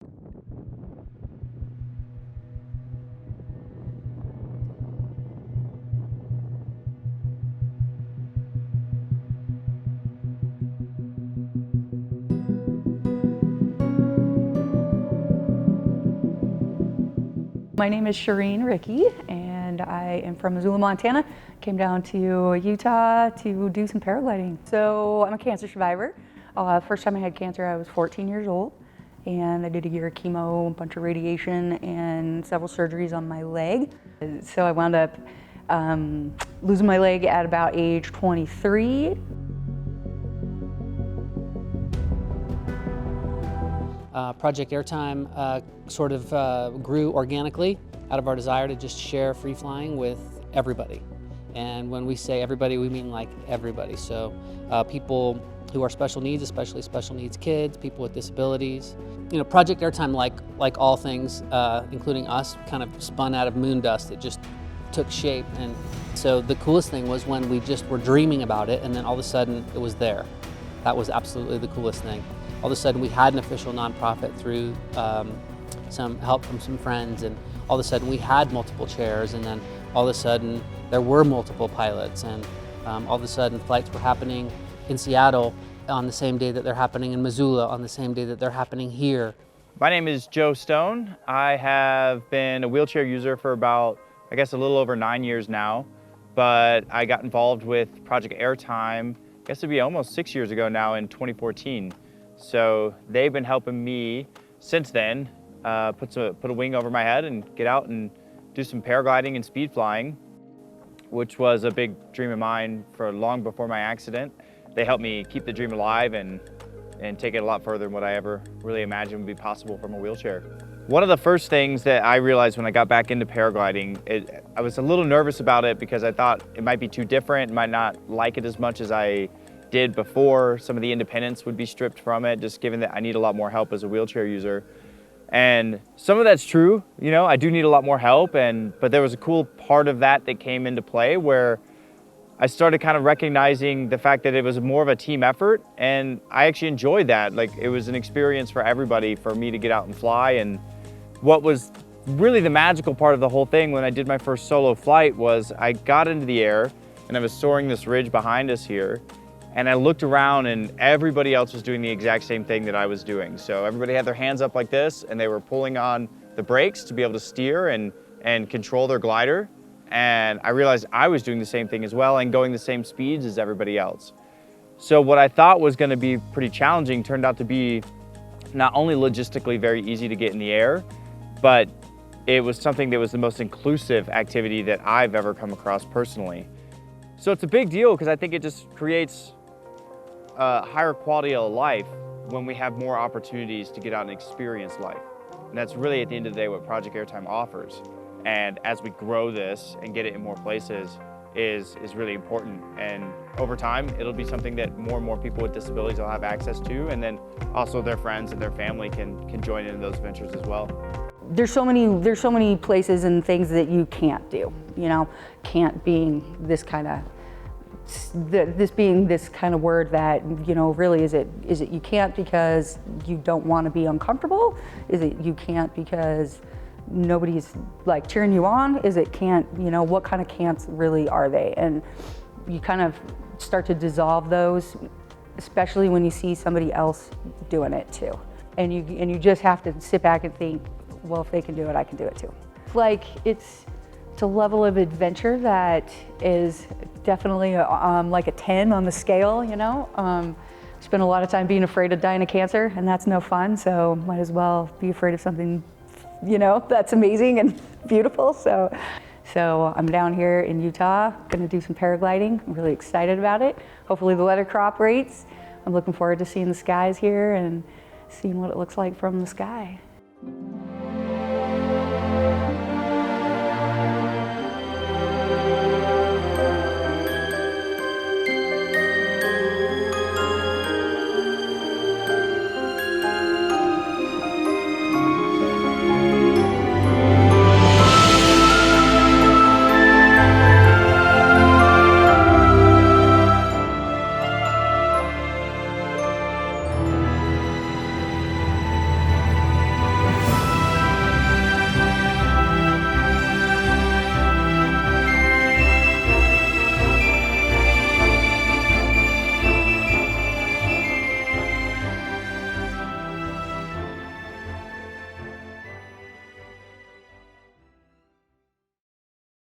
My name is Sherene Ricci, and I am from Missoula, Montana. Came down to Utah to do some paragliding. So I'm a cancer survivor. First time I had cancer, I was 14 years old, and I did a year of chemo, a bunch of radiation, and several surgeries on my leg. So I wound up losing my leg at about age 23. Project Airtime sort of grew organically out of our desire to just share free flying with everybody. And when we say everybody, we mean like everybody. So people who are special needs, especially special needs kids, people with disabilities. You know, Project Airtime, like all things, including us, kind of spun out of moon dust. It just took shape. And so the coolest thing was when we just were dreaming about it, and then all of a sudden it was there. That was absolutely the coolest thing. All of a sudden we had an official nonprofit through some help from some friends, and all of a sudden we had multiple chairs, and then all of a sudden there were multiple pilots, and all of a sudden flights were happening in Seattle on the same day that they're happening in Missoula, on the same day that they're happening here. My name is Joe Stone. I have been a wheelchair user for about, I guess, a little over 9 years now, but I got involved with Project Airtime, I guess it'd be almost 6 years ago now, in 2014. So they've been helping me since then put a wing over my head and get out and do some paragliding and speed flying, which was a big dream of mine for long before my accident. They helped me keep the dream alive and take it a lot further than what I ever really imagined would be possible from a wheelchair. One of the first things that I realized when I got back into paragliding, I was a little nervous about it because I thought it might be too different, might not like it as much as I did before. Some of the independence would be stripped from it, just given that I need a lot more help as a wheelchair user. And some of that's true, you know, I do need a lot more help, but there was a cool part of that came into play where I started kind of recognizing the fact that it was more of a team effort, and I actually enjoyed that. Like, it was an experience for everybody, for me to get out and fly. And what was really the magical part of the whole thing when I did my first solo flight was I got into the air and I was soaring this ridge behind us here, and I looked around and everybody else was doing the exact same thing that I was doing. So everybody had their hands up like this, and they were pulling on the brakes to be able to steer and control their glider. And I realized I was doing the same thing as well and going the same speeds as everybody else. So what I thought was going to be pretty challenging turned out to be not only logistically very easy to get in the air, but it was something that was the most inclusive activity that I've ever come across personally. So it's a big deal because I think it just creates a higher quality of life when we have more opportunities to get out and experience life. And that's really, at the end of the day, what Project Airtime offers. And as we grow this and get it in more places is really important. And over time, it'll be something that more and more people with disabilities will have access to, and then also their friends and their family can join in those ventures as well. There's so many places and things that you can't do, you know, can't being this kind of word that, you know, really is it you can't because you don't want to be uncomfortable? Is it you can't because nobody's like cheering you on? Is it can't, you know, what kind of can'ts really are they? And you kind of start to dissolve those, especially when you see somebody else doing it too. And you just have to sit back and think, well, if they can do it, I can do it too. Like, it's a level of adventure that is definitely like a 10 on the scale, you know. Spend a lot of time being afraid of dying of cancer, and that's no fun, so might as well be afraid of something, you know, that's amazing and beautiful. So I'm down here in Utah, gonna do some paragliding. I'm really excited about it. Hopefully the weather cooperates. I'm looking forward to seeing the skies here and seeing what it looks like from the sky.